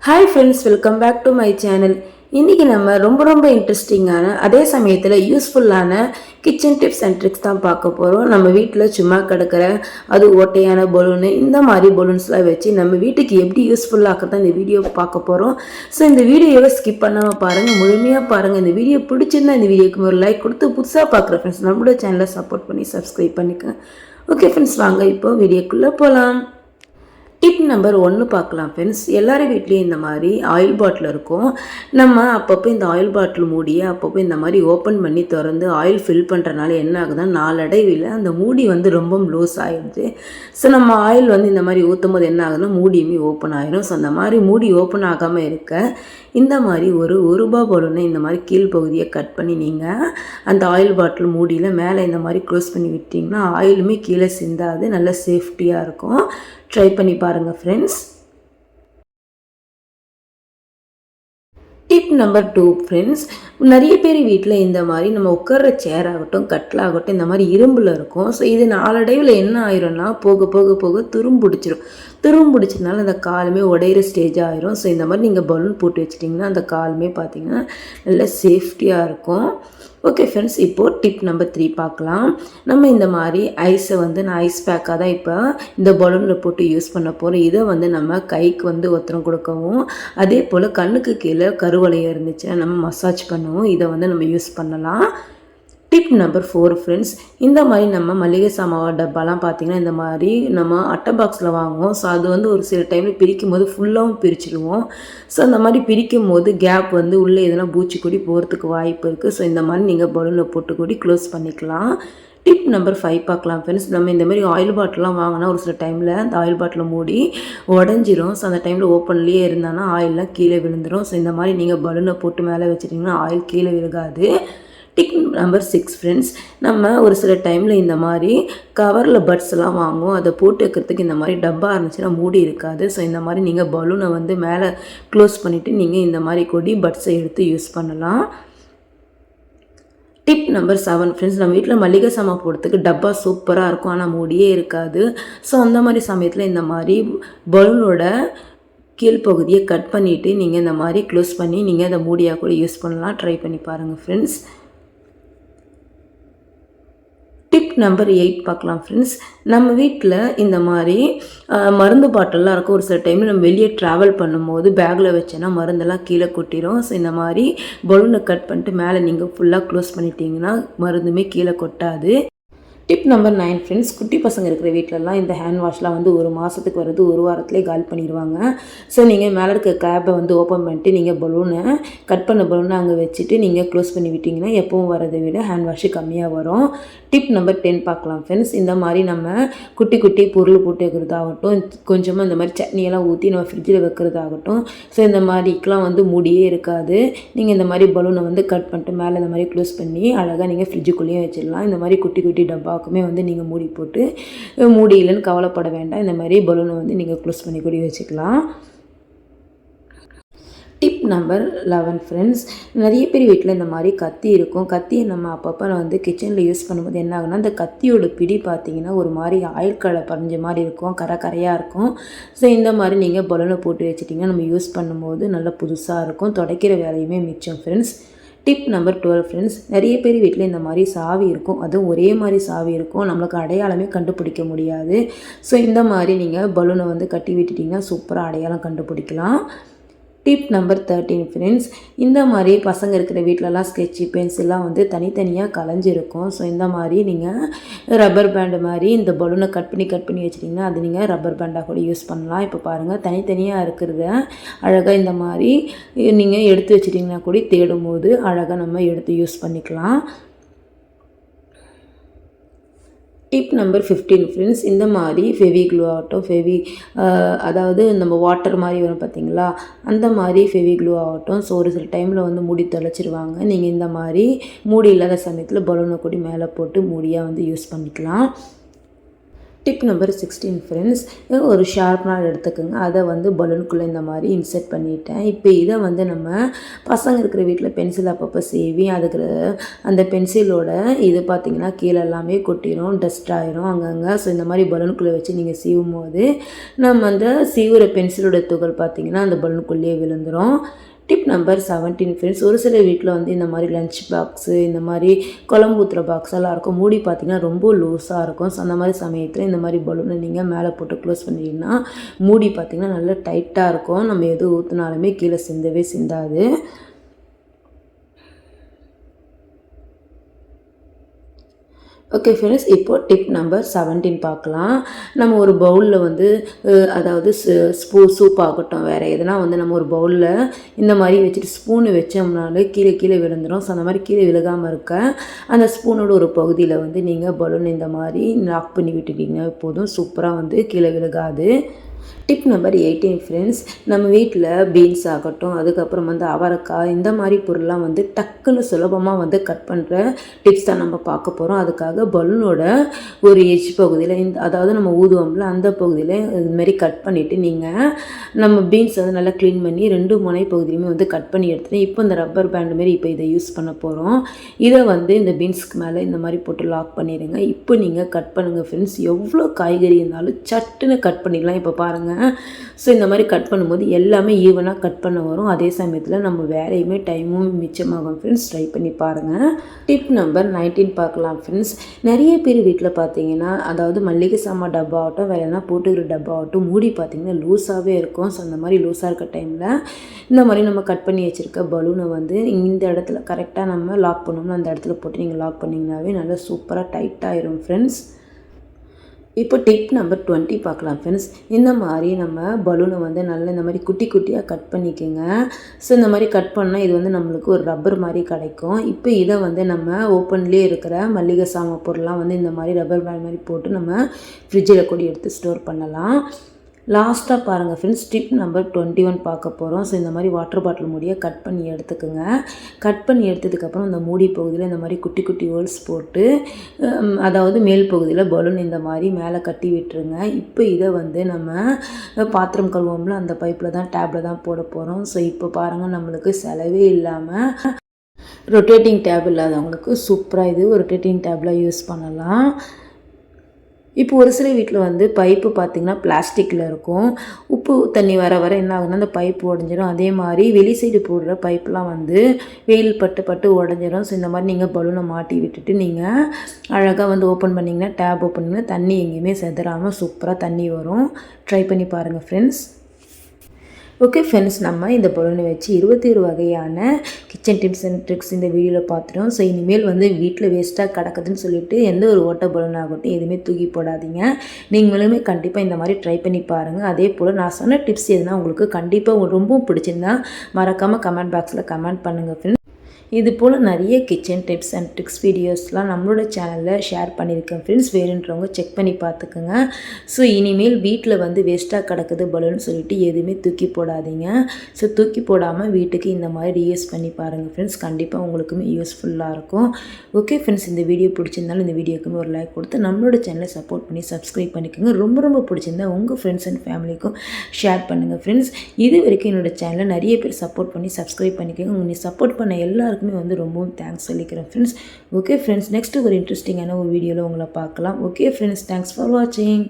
Hi friends, welcome back to my channel. இன்றைக்கி நம்ம ரொம்ப இன்ட்ரெஸ்டிங்கான அதே சமயத்தில் யூஸ்ஃபுல்லான கிச்சன் டிப்ஸ் அண்ட் ட்ரிக்ஸ் தான் பார்க்க போகிறோம். நம்ம வீட்டில் சும்மா கிடக்கிற அது ஓட்டையான பலூனு இந்த மாதிரி பலூன்ஸ்லாம் வச்சு நம்ம வீட்டுக்கு எப்படி யூஸ்ஃபுல்லாக இந்த வீடியோ பார்க்க போகிறோம். ஸோ இந்த வீடியோவை ஸ்கிப் பண்ணாமல் பாருங்கள், முழுமையாக பாருங்கள். இந்த வீடியோ பிடிச்சிருந்தா இந்த வீடியோக்கு ஒரு லைக் கொடுத்து புதுசாக பார்க்குற ஃப்ரெண்ட்ஸ் நம்மளோட சேனலை சப்போர்ட் பண்ணி சப்ஸ்கிரைப் பண்ணிக்கோங்க. ஓகே ஃப்ரெண்ட்ஸ், வாங்க இப்போ வீடியோக்குள்ளே போகலாம். டிப் நம்பர் 1 பார்க்கலாம் ஃப்ரெண்ட்ஸ். எல்லாரும் வீட்லேயும் இந்த மாதிரி ஆயில் பாட்டில் இருக்கும். நம்ம அப்பப்போ இந்த ஆயில் பாட்டில் மூடியை அப்பப்போ இந்த மாதிரி ஓப்பன் பண்ணி திறந்து ஆயில் ஃபில் பண்ணுறனால என்ன ஆகுதுன்னா நாளடைவில் அந்த மூடி ரொம்ப லூஸ் ஆகிடுது. ஸோ நம்ம ஆயில் இந்த மாதிரி ஊற்றும் போது என்ன ஆகுதுன்னா மூடியுமே ஓப்பன் ஆகிடும். ஸோ அந்த மாதிரி மூடி ஓப்பன் ஆகாமல் இருக்க இந்த மாதிரி ஒரு ரூபா பலூனை இந்த மாதிரி கீழ்ப்பகுதியை கட் பண்ணி நீங்கள் அந்த ஆயில் பாட்டில் மூடியில் மேலே இந்த மாதிரி க்ளோஸ் பண்ணி விட்டிங்கன்னா ஆயிலுமே கீழே சிந்தாது, நல்ல சேஃப்டியாக இருக்கும். ட்ரை பண்ணி பாருங்கள் ஃப்ரெண்ட்ஸ். டிப் நம்பர் 2 ஃப்ரெண்ட்ஸ், நிறைய பேர் வீட்டில் இந்த மாதிரி நம்ம உட்கார்ற சேர் ஆகட்டும் கட்டிலாகட்டும் இந்த மாதிரி இரும்பில் இருக்கும். ஸோ இது நாளடைவில் என்ன ஆயிரும்னா போக போக போக துரும்பிடிச்சதுனால அந்த காலுமே உடையிற ஸ்டேஜ் ஆயிரும். ஸோ இந்த மாதிரி நீங்கள் பலூன் போட்டு வச்சிட்டிங்கன்னா அந்த காலுமே பார்த்திங்கன்னா நல்ல சேஃப்டியாக இருக்கும். ஓகே ஃப்ரெண்ட்ஸ், இப்போது டிப் நம்பர் 3 பார்க்கலாம். நம்ம இந்த மாதிரி ஐஸை நான் ஐஸ் பேக்காக தான் இப்போ இந்த பலூனில் போட்டு யூஸ் பண்ண போகிறோம். இதை நம்ம கைக்கு ஒத்தரம் கொடுக்கவும், அதே போல் கண்ணுக்கு கீழே கருவளையம் இருந்துச்சுன்னா நம்ம மசாஜ் பண்ணவும் இதை நம்ம யூஸ் பண்ணலாம். டிப் நம்பர் 4 ஃப்ரெண்ட்ஸ், இந்த மாதிரி நம்ம மளிகை சாமான் டப்பாலாம் பார்த்திங்கன்னா இந்த மாதிரி நம்ம அட்டை பாக்ஸில் வாங்குவோம். ஸோ அது ஒரு சில டைமில் பிரிக்கும் போது ஃபுல்லாகவும் பிரிச்சுடுவோம். ஸோ அந்த மாதிரி பிரிக்கும் போது கேப் உள்ளே எதனா பூச்சிக்கொடி போகிறதுக்கு வாய்ப்பு இருக்குது. ஸோ இந்த மாதிரி நீங்கள் பலூனில் போட்டு கூடி க்ளோஸ் பண்ணிக்கலாம். டிப் நம்பர் 5 பார்க்கலாம் ஃப்ரெண்ட்ஸ். நம்ம இந்த மாதிரி ஆயில் பாட்டிலாம் வாங்கினா ஒரு சில டைமில் அந்த ஆயில் பாட்டில் மூடி உடஞ்சிரும். ஸோ அந்த டைமில் ஓப்பன்லேயே இருந்தானா ஆயிலெலாம் கீழே விழுந்துடும். ஸோ இந்த மாதிரி நீங்கள் பலூனை போட்டு மேலே வச்சுட்டிங்கன்னா ஆயில் கீழே விழுகாது. டிப் நம்பர் 6 ஃப்ரெண்ட்ஸ், நம்ம ஒரு சில டைமில் இந்த மாதிரி கவரில் பட்ஸ்லாம் வாங்குவோம். அதை போட்டு வைக்கிறதுக்கு இந்த மாதிரி டப்பா இருந்துச்சுன்னா மூடி இருக்காது. ஸோ இந்த மாதிரி நீங்கள் பலூனை மேலே க்ளோஸ் பண்ணிவிட்டு நீங்கள் இந்த மாதிரி கொடி பட்ஸை எடுத்து யூஸ் பண்ணலாம். டிப் நம்பர் 7 ஃப்ரெண்ட்ஸ், நம்ம வீட்டில் மளிகை சாமான் போடுறதுக்கு டப்பா சூப்பராக இருக்கும், ஆனால் மூடியே இருக்காது. ஸோ அந்த மாதிரி சமயத்தில் இந்த மாதிரி பலூனோட கீழ்ப்பகுதியை கட் பண்ணிவிட்டு நீங்கள் இந்த மாதிரி க்ளோஸ் பண்ணி நீங்கள் அதை மூடியாக கூட யூஸ் பண்ணலாம். ட்ரை பண்ணி பாருங்கள் ஃப்ரெண்ட்ஸ். டிப் நம்பர் 8 பார்க்கலாம் ஃப்ரெண்ட்ஸ். நம்ம வீட்டில் இந்த மாதிரி மருந்து பாட்டில்லாம் இருக்கும். ஒரு சில டைமில் நம்ம வெளியே ட்ராவல் பண்ணும்போது பேக்கில் வச்சோன்னா மருந்தெல்லாம் கீழே கொட்டிடும். ஸோ இந்த மாதிரி பலூனை கட் பண்ணிட்டு மேலே நீங்கள் ஃபுல்லாக க்ளோஸ் பண்ணிட்டீங்கன்னா மருந்துமே கீழே கொட்டாது. டிப் நம்பர் 9 ஃப்ரெண்ட்ஸ், குட்டி பசங்க இருக்கிற வீட்டிலலாம் இந்த ஹேண்ட் வாஷ்லாம் ஒரு மாதத்துக்கு வருது, ஒரு வாரத்துலேயே காலி பண்ணிடுவாங்க. ஸோ நீங்கள் மேலே இருக்க கேப்பை ஓப்பன் பண்ணிட்டு நீங்கள் பலூனை கட் பண்ண பலூனை அங்கே வச்சுட்டு நீங்கள் க்ளோஸ் பண்ணி விட்டிங்கன்னா எப்பவும் வரதை விட ஹேண்ட் வாஷு கம்மியாக வரும். டிப் நம்பர் 10 பார்க்கலாம் ஃப்ரெண்ட்ஸ். இந்த மாதிரி நம்ம குட்டி பொருள் போட்டு வைக்கிறதாகட்டும், கொஞ்சமாக இந்த மாதிரி சட்னியெல்லாம் ஊற்றி நம்ம ஃப்ரிட்ஜில் வைக்கிறதாகட்டும், ஸோ இந்த மாதிரிக்கெலாம் மூடியே இருக்காது. நீங்கள் இந்த மாதிரி பலூனை கட் பண்ணிட்டு மேலே இந்த மாதிரி க்ளோஸ் பண்ணி அழகாக நீங்கள் ஃப்ரிட்ஜுக்குள்ளேயும் வச்சிடலாம். இந்த மாதிரி குட்டி டப்பா நீங்கள் மூடி போட்டு மூடி இல்லைன்னு கவலைப்பட வேண்டாம். இந்த மாதிரி பலூனை நீங்கள் க்ளோஸ் பண்ணி கூடி வச்சுக்கலாம். டிப் நம்பர் 11 ஃப்ரெண்ட்ஸ், நிறைய பேர் வீட்டில் இந்த மாதிரி கத்தி இருக்கும். கத்தியை நம்ம அப்பப்போ கிச்சனில் யூஸ் பண்ணும்போது என்ன ஆகுனா அந்த கத்தியோட பிடி பார்த்திங்கன்னா ஒரு மாதிரி ஆயில் கலர் பறிஞ்ச மாதிரி இருக்கும், கரையாக இருக்கும். ஸோ இந்த மாதிரி நீங்கள் பலூனை போட்டு வச்சுட்டிங்கன்னா நம்ம யூஸ் பண்ணும்போது நல்லா புதுசாக இருக்கும், துடைக்கிற வேலையுமே மிச்சம் ஃப்ரெண்ட்ஸ். டிப் நம்பர் 12 ஃப்ரெண்ட்ஸ், நிறைய பேர் வீட்டில் இந்த மாதிரி சாவி இருக்கும். அதுவும் ஒரே மாதிரி சாவி இருக்கும், நம்மளுக்கு அடையாளமே கண்டுபிடிக்க முடியாது. ஸோ இந்த மாதிரி நீங்கள் பலூனை கட்டி விட்டுட்டிங்கன்னா சூப்பராக அடையாளம் கண்டுபிடிக்கலாம். டிப் நம்பர் 13 ஃப்ரெண்ட்ஸ், இந்த மாதிரி பசங்க இருக்கிற வீட்டிலலாம் ஸ்கெட்சு பென்சிலாம் தனித்தனியாக கலைஞ்சிருக்கும். ஸோ இந்த மாதிரி நீங்கள் ரப்பர் பேண்டு மாதிரி இந்த பலூனை கட் பண்ணி வச்சிட்டிங்கன்னா அது நீங்கள் ரப்பர் பேண்டாக கூட யூஸ் பண்ணலாம். இப்போ பாருங்கள், தனித்தனியாக இருக்கிறத அழகாக இந்த மாதிரி நீங்கள் எடுத்து வச்சிட்டிங்கன்னா கூட தேடும் போது அழகாக நம்ம எடுத்து யூஸ் பண்ணிக்கலாம். டிப் நம்பர் 15 ஃப்ரெண்ட்ஸ், இந்த மாதிரி ஃபெவிக்ளூ ஆகட்டும், அதாவது நம்ம வாட்டர் மாதிரி வரும் பார்த்திங்களா, அந்த மாதிரி ஃபெவிக்ளூ ஆகட்டும். ஸோ ஒரு சில டைமில் மூடி தொலைச்சிருவாங்க. நீங்கள் இந்த மாதிரி மூடி இல்லாத சமயத்தில் பலூனை கூடி மேலே போட்டு மூடியாக யூஸ் பண்ணிக்கலாம். டிப் நம்பர் 16 ஃப்ரெண்ட்ஸ், ஒரு ஷார்ப்னர் எடுத்துக்கோங்க. அதை வந்து பலூனுக்குள்ளே இந்த மாதிரி இன்சர்ட் பண்ணிட்டேன். இப்போ இதை வந்து நம்ம பசங்க இருக்கிற வீட்டில் பென்சில் அப்பப்போ சீவி அதுக்கு அந்த பென்சிலோட இது பார்த்திங்கன்னா கீழே எல்லாமே கொட்டிடும், டஸ்ட் ஆயிரும் அங்கங்கே. ஸோ இந்த மாதிரி பலூனுக்குள்ளே வச்சு நீங்கள் சீவும் போது நம்ம அந்த சீவுற பென்சிலோட துகள் பார்த்திங்கன்னா அந்த பலூனுக்குள்ளேயே விழுந்துடும். டிப் நம்பர் 17 ஃப்ரெண்ட்ஸ், ஒரு சில வீட்டில் வந்து இந்த மாதிரி லஞ்ச் பாக்ஸு, இந்த மாதிரி குழம்பு ஊற்றுற பாக்ஸ் எல்லாம் இருக்கும். மூடி பார்த்திங்கன்னா ரொம்ப லூஸாக இருக்கும். ஸோ அந்த மாதிரி சமயத்தில் இந்த மாதிரி பலூனை நீங்கள் மேலே போட்டு க்ளோஸ் பண்ணிட்டீங்கன்னா மூடி பார்த்திங்கன்னா நல்லா டைட்டாக இருக்கும். நம்ம எது ஊற்றினாலுமே கீழே சிந்தவே சிந்தாது. ஓகே ஃப்ரெண்ட்ஸ், இப்போது டிப் நம்பர் 17 பார்க்கலாம். நம்ம ஒரு பவுலில் வந்து அதாவது சூப் ஆகட்டும், வேறு எதுனா வந்து நம்ம ஒரு பவுலில் இந்த மாதிரி வச்சுட்டு ஸ்பூனு வச்சோம்னாலே கீழே விழுந்துடும். ஸோ அந்த மாதிரி கீழே விழுகாமல் இருக்க அந்த ஸ்பூனோட ஒரு பகுதியில் வந்து நீங்கள் பலூன் இந்த மாதிரி லாக் பண்ணி விட்டுட்டீங்கன்னா போதும், சூப்பராக வந்து கீழே விழுகாது. டிப் நம்பர் 18 ஃப்ரெண்ட்ஸ், நம்ம வீட்டில் பீன்ஸ் ஆகட்டும், அதுக்கப்புறம் வந்து அவரைக்காய், இந்த மாதிரி பொருள்லாம் வந்து டக்குன்னு சுலபமாக வந்து கட் பண்ணுற டிப்ஸ் தான் நம்ம பார்க்க போகிறோம். அதுக்காக பலூனோட ஒரு எஜ் பகுதியில் அதாவது நம்ம ஊதுவோம்ல அந்த பகுதியில் இதுமாரி கட் பண்ணிவிட்டு நீங்கள் நம்ம பீன்ஸ் வந்து நல்லா க்ளீன் பண்ணி 2 முனை பகுதியுமே வந்து கட் பண்ணி எடுத்துட்டேன். இப்போ இந்த ரப்பர் பேண்ட் மாரி இப்போ இதை யூஸ் பண்ண போகிறோம். இதை வந்து இந்த பீன்ஸ்க்கு மேலே இந்த மாதிரி போட்டு லாக் பண்ணிடுங்க. இப்போ நீங்கள் கட் பண்ணுங்கள் ஃப்ரெண்ட்ஸ். எவ்வளோ காய்கறி இருந்தாலும் சட்டுன்னு கட் பண்ணிடலாம். இப்போ பாருங்கள். ஸோ இந்த மாதிரி கட் பண்ணும்போது எல்லாமே ஈவனாக கட் பண்ண வரும். அதே சமயத்தில் நம்ம வேலையுமே டைமும் மிச்சமாகும் ஃப்ரெண்ட்ஸ். ட்ரை பண்ணி பாருங்கள். டிப் நம்பர் 19 பார்க்கலாம் ஃப்ரெண்ட்ஸ். நிறைய பேர் வீட்டில் பார்த்தீங்கன்னா அதாவது மல்லிகை சாமான் டப்பா ஆகட்டும், வேறு எதனா போட்டுக்கிற டப்பா ஆகட்டும், மூடி பார்த்திங்கன்னா லூஸாகவே இருக்கும். ஸோ அந்த மாதிரி லூஸாக இருக்க டைமில் இந்த மாதிரி நம்ம கட் பண்ணி வச்சுருக்க பலூனை வந்து இந்த இடத்துல கரெக்டாக நம்ம லாக் பண்ணோம்னா அந்த இடத்துல போட்டு நீங்கள் லாக் பண்ணிங்கனாவே நல்லா சூப்பராக டைட்டாகிடும் ஃப்ரெண்ட்ஸ். இப்போ டிப் நம்பர் 20 பார்க்கலாம் ஃப்ரெண்ட்ஸ். இந்த மாதிரி நம்ம பலூனை வந்து நல்லா இந்த மாதிரி குட்டி குட்டியாக கட் பண்ணிக்கோங்க. ஸோ இந்த மாதிரி கட் பண்ணால் இது வந்து நம்மளுக்கு ஒரு ரப்பர் மாதிரி கிடைக்கும். இப்போ இதை வந்து நம்ம ஓப்பன்லேயே இருக்கிற மல்லிகை சாமான் பொருள்லாம் வந்து இந்த மாதிரி ரப்பர் பேண்ட் மாதிரி போட்டு நம்ம ஃப்ரிட்ஜில் கூட எடுத்து ஸ்டோர் பண்ணலாம். லாஸ்ட்டாக பாருங்கள் ஃப்ரெண்ட்ஸ், டிப் நம்பர் 21 பார்க்க போகிறோம். ஸோ இந்த மாதிரி வாட்டர் பாட்டில் மூடியை கட் பண்ணி எடுத்துக்கோங்க. கட் பண்ணி எடுத்ததுக்கப்புறம் இந்த மூடி பகுதியில் இந்த மாதிரி குட்டி குட்டி ஹோல்ஸ் போட்டு அதாவது மேல் பகுதியில் பலூன் இந்த மாதிரி மேலே கட்டி விட்டுருங்க. இப்போ இதை வந்து நம்ம பாத்திரம் கழுவோம்ல அந்த பைப்பில் தான் டேப்பில் தான் போட போகிறோம். ஸோ இப்போ பாருங்கள், நம்மளுக்கு செலவே இல்லாமல் ரொட்டேட்டிங் டேப் இல்லாதவங்களுக்கு சூப்பராக இது ரொட்டேட்டிங் டேப்பில் யூஸ் பண்ணலாம். இப்போ ஒரு சில வீட்டில் வந்து பைப்பு பார்த்திங்கன்னா பிளாஸ்டிக்கில் இருக்கும். உப்பு தண்ணி வர என்ன ஆகுதுன்னா அந்த பைப்பு உடஞ்சிரும். அதே மாதிரி வெளி சைடு போடுற பைப்லாம் வந்து வெயில் பட்டு உடஞ்சிரும். ஸோ இந்த மாதிரி நீங்கள் பலூனை மாட்டி விட்டுட்டு நீங்கள் அழகாக வந்து ஓப்பன் பண்ணிங்கன்னா டேப் ஓப்பன் பண்ணிங்கன்னா தண்ணி எங்கேயுமே செதறாமல் சூப்பராக தண்ணி வரும். ட்ரை பண்ணி பாருங்கள் ஃப்ரெண்ட்ஸ். ஓகே ஃப்ரெண்ட்ஸ், நம்ம இந்த பலூனை வச்சு 21 வகையான கிச்சன் டிப்ஸ் அண்ட் ட்ரிக்ஸ் இந்த வீடியோவில் பார்த்துட்டோம். ஸோ இனிமேல் வந்து வீட்டில் வேஸ்ட்டாக கிடக்குதுன்னு சொல்லிட்டு எந்த ஒரு ஓட்ட பலூன் ஆகட்டும் எதுவுமே தூக்கி போடாதீங்க. நீங்களுமே கண்டிப்பாக இந்த மாதிரி ட்ரை பண்ணி பாருங்கள். அதே போல் நான் சொன்ன டிப்ஸ் எதுனா உங்களுக்கு கண்டிப்பாக ரொம்பவும் பிடிச்சிருந்தா மறக்காமல் கமெண்ட் பாக்ஸில் கமெண்ட் பண்ணுங்கள் ஃப்ரெண்ட்ஸ். இது போல் நிறைய கிச்சன் டிப்ஸ் அண்ட் ட்ரிக்ஸ் வீடியோஸ்லாம் நம்மளோட சேனலில் ஷேர் பண்ணியிருக்கேன் ஃப்ரெண்ட்ஸ். வேணுன்றவங்க செக் பண்ணி பார்த்துக்குங்க. ஸோ இனிமேல் வீட்டில் வந்து வேஸ்ட்டாக கிடக்குது பலூன்னு சொல்லிட்டு எதுவுமே தூக்கி போடாதீங்க. ஸோ தூக்கி போடாமல் வீட்டுக்கு இந்த மாதிரி ரீயூஸ் பண்ணி பாருங்கள் ஃப்ரெண்ட்ஸ். கண்டிப்பாக உங்களுக்குமே யூஸ்ஃபுல்லாக இருக்கும். ஓகே ஃப்ரெண்ட்ஸ், இந்த வீடியோ பிடிச்சிருந்தாலும் இந்த வீடியோக்குமே ஒரு லைக் கொடுத்து நம்மளோட சேனலை சப்போர்ட் பண்ணி சப்ஸ்கிரைப் பண்ணிக்கோங்க. ரொம்ப பிடிச்சிருந்தா உங்கள் ஃப்ரெண்ட்ஸ் அண்ட் ஃபேமிலிக்கும் ஷேர் பண்ணுங்கள் ஃப்ரெண்ட்ஸ். இது வரைக்கும் என்னோடய சேனலை நிறைய பேர் சப்போர்ட் பண்ணி சப்ஸ்கிரைப் பண்ணிக்கோங்க. உங்களை சப்போர்ட் பண்ண எல்லாருக்கும் வந்து ரொம்பவும் தேங்க்ஸ் சொல்லிக்கிறேன் ஃப்ரெண்ட்ஸ். ஓகே ஃப்ரெண்ட்ஸ், நெக்ஸ்ட் ஒரு இன்ட்ரெஸ்டிங்கான ஒரு வீடியோவில் உங்களை பார்க்கலாம். ஓகே ஃப்ரெண்ட்ஸ், தேங்க்ஸ் ஃபார் வாட்சிங்.